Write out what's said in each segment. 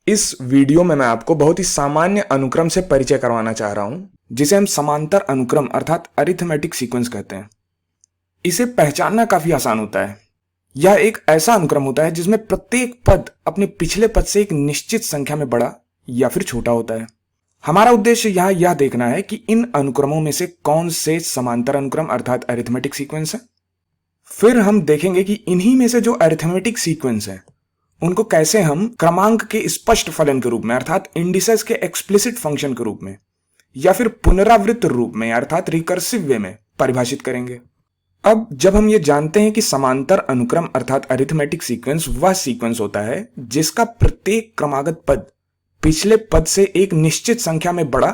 इस वीडियो में मैं आपको बहुत ही सामान्य अनुक्रम से परिचय करवाना चाह रहा हूं, जिसे हम समांतर अनुक्रम अर्थात अरिथमेटिक सीक्वेंस कहते हैं। इसे पहचानना काफी आसान होता है। यह एक ऐसा अनुक्रम होता है जिसमें प्रत्येक पद अपने पिछले पद से एक निश्चित संख्या में बड़ा या फिर छोटा होता है। हमारा उद्देश्य यहाँ यह देखना है कि इन अनुक्रमों में से कौन से समांतर अनुक्रम अर्थात अरिथमेटिक सीक्वेंस है। फिर हम देखेंगे कि इन्हीं में से जो अरिथमेटिक सीक्वेंस है उनको कैसे हम क्रमांक के स्पष्ट फलन के रूप में अर्थात इंडिसेस के एक्सप्लिसिट फंक्शन के रूप में या फिर पुनरावृत्त रूप में अर्थात रिकर्सिव वे में परिभाषित करेंगे। अब जब हम ये जानते हैं कि समांतर अनुक्रम अर्थात अरिथमेटिक सीक्वेंस वह सीक्वेंस होता है जिसका प्रत्येक क्रमागत पद पिछले पद से एक निश्चित संख्या में बड़ा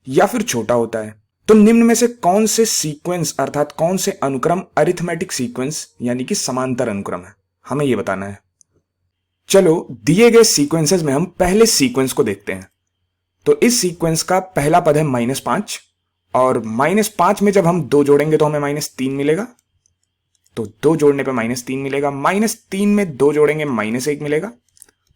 या फिर छोटा होता है, तो निम्न में से कौन से सीक्वेंस अर्थात कौन से अनुक्रम अरिथमेटिक सीक्वेंस यानी कि समांतर अनुक्रम है, हमें यह बताना है। चलो दिए गए सीक्वेंसेस में हम पहले सीक्वेंस को देखते हैं। तो इस सीक्वेंस का पहला पद है -5 और -5 में जब हम 2 जोड़ेंगे तो हमें -3 मिलेगा। तो 2 जोड़ने पे -3 मिलेगा। -3 में 2 जोड़ेंगे -1 मिलेगा।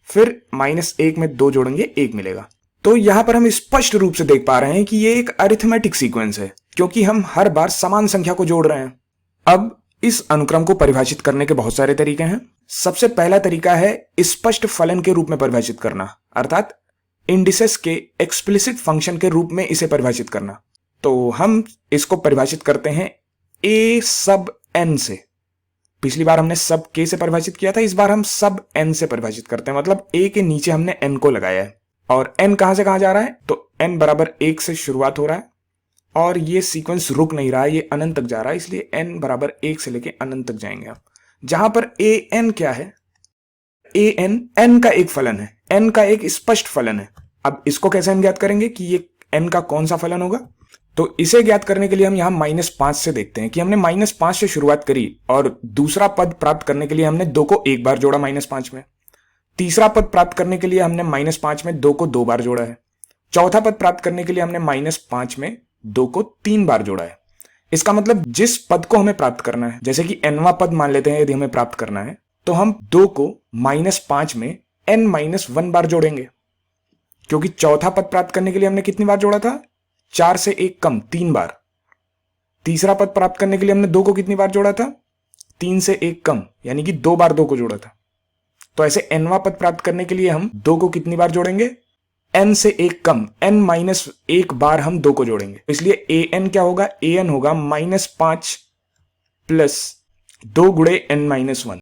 फिर -1 में 2 जोड़ेंगे 1 मिलेगा। तो यहां पर हम स्पष्ट रूप से देख पा रहे हैं कि यह एक अरिथमेटिक सीक्वेंस है क्योंकि हम हर बार समान संख्या को जोड़ रहे हैं। अब इस अनुक्रम को परिभाषित करने के बहुत सारे तरीके हैं। सबसे पहला तरीका है स्पष्ट फलन के रूप में परिभाषित करना अर्थात इंडिसेस के एक्सप्लिसिट फंक्शन के रूप में इसे परिभाषित करना। तो हम इसको परिभाषित करते हैं a सब n से। पिछली बार हमने सब k से परिभाषित किया था, इस बार हम सब n से परिभाषित करते हैं। मतलब a के नीचे हमने n को लगाया है और n कहां से कहां जा रहा है, तो n बराबर 1 से शुरुआत हो रहा है और ये सीक्वेंस रुक नहीं रहा है, ये अनंत तक जा रहा है, इसलिए n बराबर 1 से लेके अनंत तक जाएंगे आप। जहां पर an क्या है, an n का एक फलन है, n का एक स्पष्ट फलन है। अब इसको कैसे हम ज्ञात करेंगे कि ये n का कौन सा फलन होगा, तो इसे ज्ञात करने के लिए हम यहां -5 से देखते हैं कि हमने -5 से शुरुआत करी और दूसरा पद प्राप्त करने के लिए हमने 2 को एक बार जोड़ा -5 में। तीसरा पद प्राप्त करने के लिए हमने -5 में 2 को 2 बार जोड़ा है। चौथा पद प्राप्त करने के लिए हमने -5 में 2 को 3 बार जोड़ा है। इसका मतलब जिस पद को हमें प्राप्त करना है, जैसे कि nवां पद मान लेते हैं, यदि हमें प्राप्त करना है तो हम 2 को -5 में n-1 बार जोड़ेंगे, क्योंकि चौथा पद प्राप्त करने के लिए हमने कितनी बार जोड़ा था, 4 से 1 कम 3 बार। तीसरा पद प्राप्त करने के लिए हमने 2 को कितनी बार जोड़ा था, 3 से 1 कम, यानी कि 2 बार 2 को जोड़ा था। तो ऐसे nवां पद प्राप्त करने के लिए हम 2 को कितनी बार जोड़ेंगे, n से 1 कम n-1 बार हम 2 को जोड़ेंगे। इसलिए an क्या होगा, an होगा -5 प्लस 2 गुणे n-1।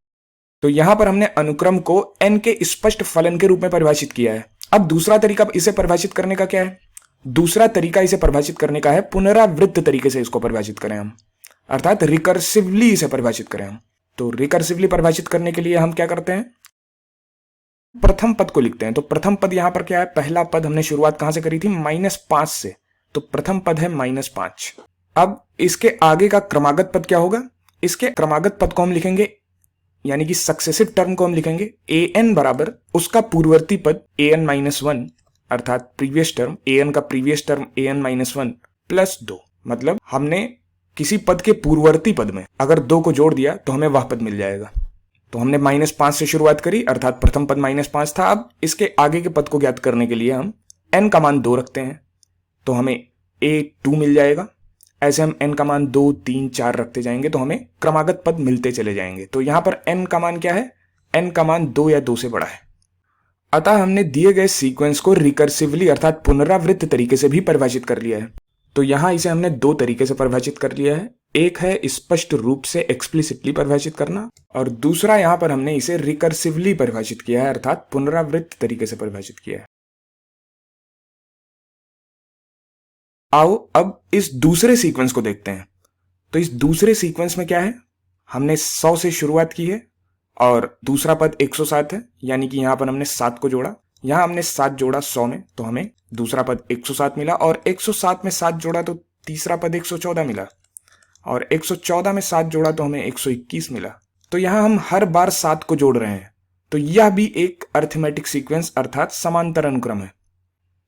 तो यहां पर हमने अनुक्रम को n के स्पष्ट फलन के रूप में परिभाषित किया है। अब दूसरा तरीका इसे परिभाषित करने का क्या है, दूसरा तरीका इसे परिभाषित करने का है पुनरावृत्त तरीके से इसको परिभाषित करें हम, अर्थात रिकर्सिवली इसे परिभाषित करें हम। तो रिकर्सिवली परिभाषित करने के लिए हम क्या करते हैं, प्रथम पद को लिखते हैं। तो प्रथम पद यहां पर क्या है, पहला पद हमने शुरुआत कहां से करी थी, -5 से, तो प्रथम पद है -5। अब इसके आगे का क्रमागत पद क्या होगा, इसके क्रमागत पद को हम लिखेंगे यानी कि सक्सेसिव टर्म को हम लिखेंगे an बराबर उसका पूर्ववर्ती पद an-1 अर्थात प्रीवियस टर्म, an का प्रीवियस टर्म an-1 प्लस 2। मतलब हमने किसी पद के पूर्ववर्ती पद में अगर 2 को जोड़ दिया तो हमें वह पद मिल जाएगा। तो हमने -5 से शुरुआत करी अर्थात प्रथम पद -5 था। अब इसके आगे के पद को ज्ञात करने के लिए हम n का मान 2 रखते हैं तो हमें a2 मिल जाएगा। ऐसे हम n का मान 2, 3, 4 रखते जाएंगे तो हमें क्रमागत पद मिलते चले जाएंगे। तो यहां पर n का मान क्या है, n का मान 2 या 2 से बड़ा है। अतः हमने दिए गए सीक्वेंस को रिकर्सिवली अर्थात पुनरावृत्त तरीके से भी परिभाषित कर लिया है। तो यहां इसे हमने 2 तरीके से परिभाषित कर लिया है। एक है स्पष्ट रूप से एक्सप्लिसिटली परिभाषित करना और दूसरा यहां पर हमने इसे रिकर्सिवली परिभाषित किया है अर्थात पुनरावृत्त तरीके से परिभाषित किया है। आओ अब इस दूसरे सीक्वेंस को देखते हैं। तो इस दूसरे सीक्वेंस में क्या है, हमने 100 से शुरुआत की है और दूसरा पद 107 है, यानी कि यहां पर हमने 7 को जोड़ा। यहां हमने 7 जोड़ा 100 में तो हमें दूसरा पद 107 मिला और 107 में 7 जोड़ा तो तीसरा पद 114 मिला और 114 में 7 जोड़ा तो हमें 121 मिला। तो यहां हम हर बार 7 को जोड़ रहे हैं। तो यह भी एक अरिथमेटिक सीक्वेंस अर्थात समांतर अनुक्रम है।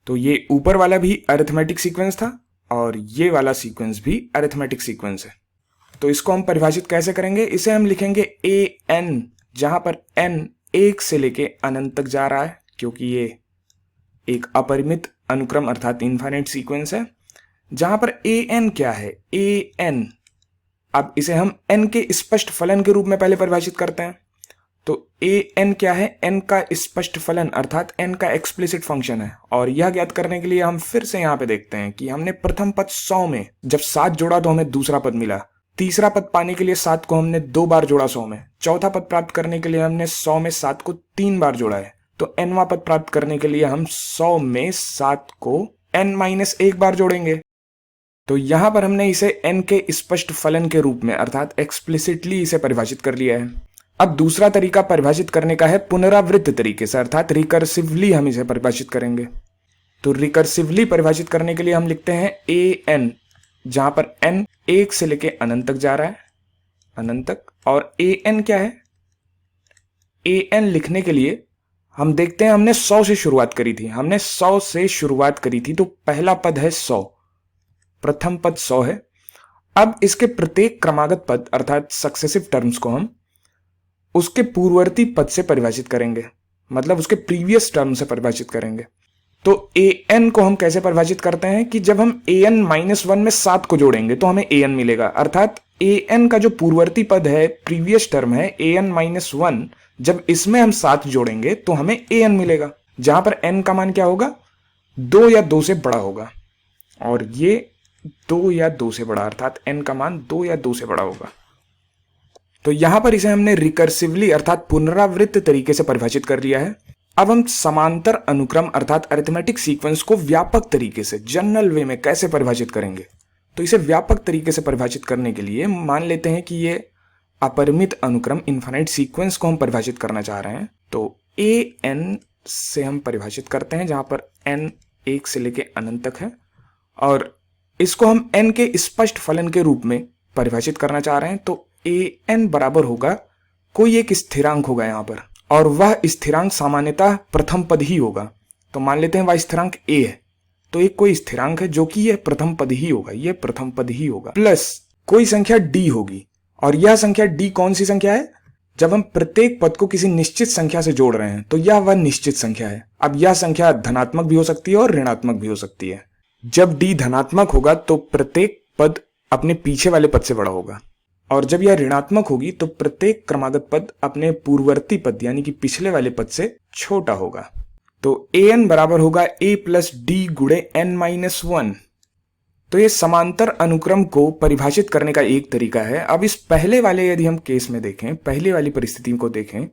तो ये ऊपर वाला भी अरिथमेटिक सीक्वेंस था और ये वाला सीक्वेंस भी अरिथमेटिक सीक्वेंस है। तो इसको हम परिभाषित कैसे करेंगे, इसे हम लिखेंगे an, जहां पर n 1 से लेके अनंत तक जा रहा है क्योंकि ये एक अपरिमित अनुक्रम अर्थात इनफाइनाइट सीक्वेंस है, जहां पर ए एन क्या है, ए एन, अब इसे हम एन के स्पष्ट फलन के रूप में पहले परिभाषित करते हैं। तो ए एन क्या है, एन का स्पष्ट फलन अर्थात एन का एक्सप्लिसिट फंक्शन है। और यह ज्ञात करने के लिए हम फिर से यहां पे देखते हैं कि हमने प्रथम पद 100 में जब 7 जोड़ा तो हमें दूसरा पद मिला, तीसरा पद पाने के लिए 7 को हमने 2 बार जोड़ा 100 में, चौथा पद प्राप्त करने के लिए हमने 100 में 7 को 3 बार जोड़ा है, तो एनवा पद प्राप्त करने के लिए हम 100 में 7 को n-1 बार जोड़ेंगे। तो यहां पर हमने इसे n के स्पष्ट फलन के रूप में अर्थात एक्सप्लिसिटली इसे परिभाषित कर लिया है। अब दूसरा तरीका परिभाषित करने का है पुनरावृत्त तरीके से अर्थात रिकर्सिवली हम इसे परिभाषित करेंगे। तो रिकर्सिवली परिभाषित करने के लिए हम लिखते हैं ए एन, जहां पर n 1 से लेके अनंत तक जा रहा है, अनंत तक। और ए एन क्या है, ए एन लिखने के लिए हम देखते हैं हमने 100 से शुरुआत करी थी, हमने 100 से शुरुआत करी थी, तो पहला पद है 100, प्रथम पद 100 है। अब इसके प्रत्येक क्रमागत पद अर्थात सक्सेसिव टर्म्स को हम उसके पूर्ववर्ती पद से परिभाषित करेंगे, मतलब उसके प्रीवियस टर्म से परिभाषित करेंगे। तो ए एन को हम कैसे परिभाषित करते हैं कि जब हम ए एन -1 में 7 को जोड़ेंगे तो हमें ए एन मिलेगा, अर्थात ए एन का जो पूर्ववर्ती पद है, प्रीवियस टर्म है ए एन -1, जब इसमें हम 7 जोड़ेंगे तो हमें ए एन मिलेगा, जहां पर एन का मान क्या होगा, 2 या 2 से बड़ा होगा, और ये 2 या 2 से बड़ा अर्थात एन का मान 2 या 2 से बड़ा होगा। तो यहां पर इसे हमने रिकर्सिवली अर्थात पुनरावृत्त तरीके से परिभाषित कर लिया है। अब हम समांतर अनुक्रम अर्थात अरिथमेटिक सीक्वेंस को व्यापक तरीके से जनरल वे में कैसे परिभाषित करेंगे। तो इसे व्यापक तरीके से परिभाषित करने के लिए मान लेते हैं कि ये अपरिमित अनुक्रम इनफाइनाइट सीक्वेंस को हम परिभाषित करना चाह रहे हैं। तो ए एन से हम परिभाषित करते हैं, जहां पर एन 1 से लेके अनंत तक है, और इसको हम एन के स्पष्ट फलन के रूप में परिभाषित करना चाह रहे हैं। तो ए एन बराबर होगा, कोई एक स्थिरांक होगा यहां पर, और वह स्थिरांक सामान्यतः प्रथम पद ही होगा। तो मान लेते हैं वह स्थिरांक ए है, तो एक कोई स्थिरांक है जो कि यह प्रथम पद ही होगा, यह प्रथम पद ही होगा, प्लस कोई संख्या डी होगी। और यह संख्या डी कौन सी संख्या है, जब हम प्रत्येक पद को किसी निश्चित संख्या से जोड़ रहे हैं तो यह वह निश्चित संख्या है। अब यह संख्या धनात्मक भी हो सकती है और ऋणात्मक भी हो सकती है। जब डी धनात्मक होगा तो प्रत्येक पद अपने पीछे वाले पद से बड़ा होगा, और जब यह ऋणात्मक होगी तो प्रत्येक क्रमागत पद अपने पूर्ववर्ती पद यानी कि पिछले वाले पद से छोटा होगा। तो ए एन बराबर होगा ए प्लस डी गुणे n-1। तो ये समांतर अनुक्रम को परिभाषित करने का एक तरीका है। अब इस पहले वाले यदि हम केस में देखें, पहले वाली परिस्थिति को देखें,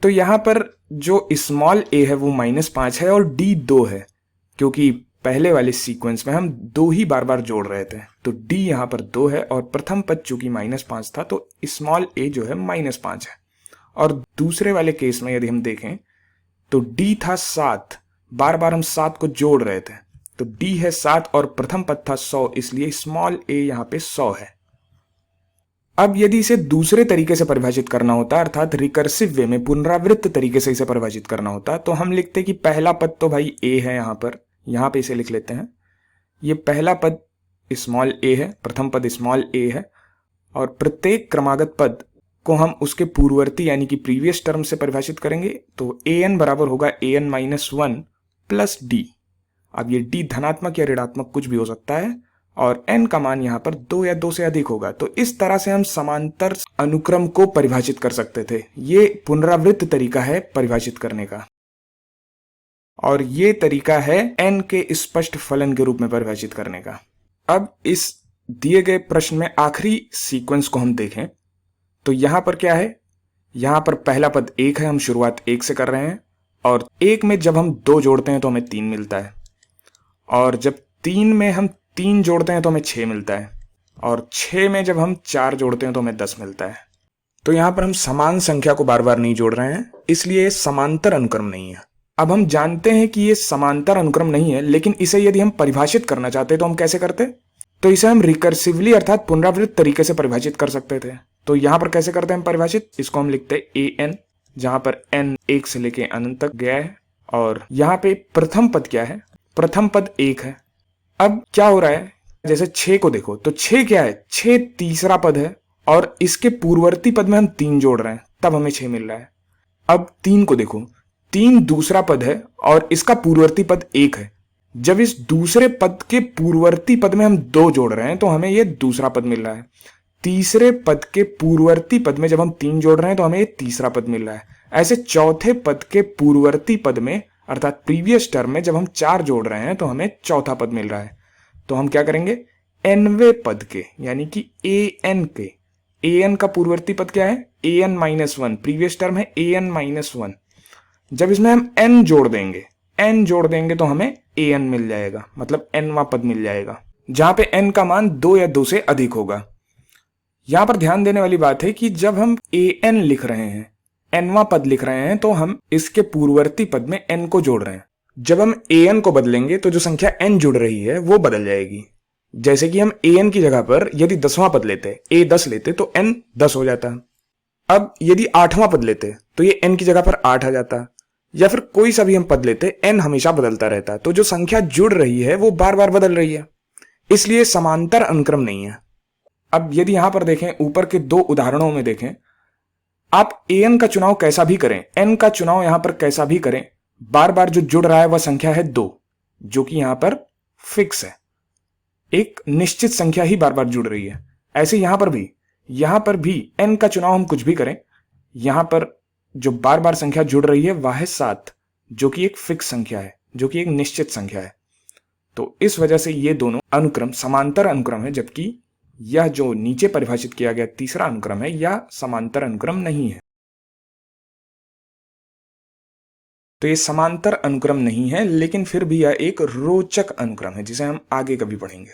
तो यहां पर जो स्मॉल ए है वो -5 है और डी 2 है, क्योंकि पहले वाले सीक्वेंस में हम 2 ही बार बार जोड़ रहे थे। तो डी यहां पर 2 है और प्रथम पद चूंकि -5 था तो स्मॉल ए जो है -5 है। और दूसरे वाले केस में यदि हम देखें तो डी था 7, बार बार हम 7 को जोड़ रहे थे, तो डी है 7 और प्रथम पद था 100, इसलिए स्मॉल ए यहां पे 100 है। अब यदि इसे दूसरे तरीके से परिभाषित करना होता अर्थात रिकर्सिव वे में पुनरावृत्त तरीके से इसे परिभाषित करना होता, तो हम लिखते कि पहला पद तो भाई ए है, यहां पे इसे लिख लेते हैं, ये पहला पद स्मॉल ए है, प्रथम पद स्मॉल ए है, और प्रत्येक क्रमागत पद को हम उसके पूर्ववर्ती यानी कि प्रीवियस टर्म से परिभाषित करेंगे। तो ए एन बराबर होगा ए एन -1 प्लस डी। अब ये डी धनात्मक या ऋणात्मक कुछ भी हो सकता है, और एन का मान यहां पर 2 या 2 से अधिक होगा। तो इस तरह से हम समांतर अनुक्रम को परिभाषित कर सकते थे। ये पुनरावृत्त तरीका है परिभाषित करने का, और ये तरीका है एन के स्पष्ट फलन के रूप में परिभाषित करने का। अब इस दिए गए प्रश्न में आखिरी सीक्वेंस को हम देखें तो यहां पर क्या है, यहां पर पहला पद 1 है, हम शुरुआत 1 से कर रहे हैं, और 1 में जब हम 2 जोड़ते हैं तो हमें 3 मिलता है, और जब 3 में हम 3 जोड़ते हैं तो हमें 6 मिलता है, और 6 में जब हम 4 जोड़ते हैं तो हमें 10 मिलता है। तो यहां पर हम समान संख्या को बार बार नहीं जोड़ रहे हैं, इसलिए समांतर अनुक्रम नहीं है। अब हम जानते हैं कि ये समांतर अनुक्रम नहीं है, लेकिन इसे यदि हम परिभाषित करना चाहते तो हम कैसे करते, तो इसे हम रिकर्सिवली अर्थात पुनरावृत्त तरीके से परिभाषित कर सकते थे। तो यहां पर कैसे करते हैं हम परिभाषित, इसको हम लिखते हैं ए एन, जहां पर एन 1 से लेके अनंत तक गया है, और यहां पे प्रथम पद क्या है, प्रथम पद 1 है। अब क्या हो रहा है, जैसे 6 को देखो तो 6 क्या है, 6 तीसरा पद है, और इसके पूर्ववर्ती पद में हम 3 जोड़ रहे हैं तब हमें 6 मिल रहा है। अब 3 को देखो, 3 दूसरा पद है और इसका पूर्ववर्ती पद 1 है। जब इस दूसरे पद के पूर्ववर्ती पद में हम 2 जोड़ रहे हैं तो हमें ये दूसरा पद मिल रहा है। तीसरे पद के पूर्ववर्ती पद में जब हम 3 जोड़ रहे हैं तो हमें ये तीसरा पद मिल रहा है। ऐसे चौथे पद के पूर्ववर्ती पद में अर्थात प्रीवियस टर्म में जब हम 4 जोड़ रहे हैं तो हमें चौथा पद मिल रहा है। तो हम क्या करेंगे, nवे पद के यानी कि an के, an का पूर्ववर्ती पद क्या है, an-1, प्रीवियस टर्म है an-1। जब इसमें हम n जोड़ देंगे तो हमें an मिल जाएगा, मतलब nवा पद मिल जाएगा, जहां पे n का मान 2 या 2 से अधिक होगा। यहां पर ध्यान देने वाली बात है कि जब हम an लिख रहे हैं, nवा पद लिख रहे हैं, तो हम इसके पूर्ववर्ती पद में n को जोड़ रहे हैं। जब हम an को बदलेंगे तो जो संख्या n जुड़ रही है वो बदल जाएगी। जैसे कि हम an की जगह पर यदि 10वां पद लेते, a10 लेते तो n 10 हो जाता। अब यदि 8वां पद लेते तो ये n की जगह पर 8 आ जाता, या फिर कोई सा भी हम पद लेते, n हमेशा बदलता रहता। तो जो संख्या जुड़ रही है वो बार बार बदल रही है, इसलिए समांतर अनुक्रम नहीं है। अब यदि यहां पर देखें, ऊपर के 2 उदाहरणों में देखें, आप an का चुनाव कैसा भी करें, n का चुनाव यहां पर कैसा भी करें, बार बार जो जुड़ रहा है वह संख्या है 2, जो कि यहां पर फिक्स है, एक निश्चित संख्या ही बार बार जुड़ रही है। ऐसे यहां पर भी n का चुनाव हम कुछ भी करें, यहां पर जो बार बार संख्या जुड़ रही है वह है 7, जो कि एक फिक्स संख्या है, जो कि एक निश्चित संख्या है। तो इस वजह से ये दोनों अनुक्रम समांतर अनुक्रम है, जबकि यह जो नीचे परिभाषित किया गया तीसरा अनुक्रम है यह समांतर अनुक्रम नहीं है। तो ये समांतर अनुक्रम नहीं है, लेकिन फिर भी यह एक रोचक अनुक्रम है जिसे हम आगे कभी पढ़ेंगे।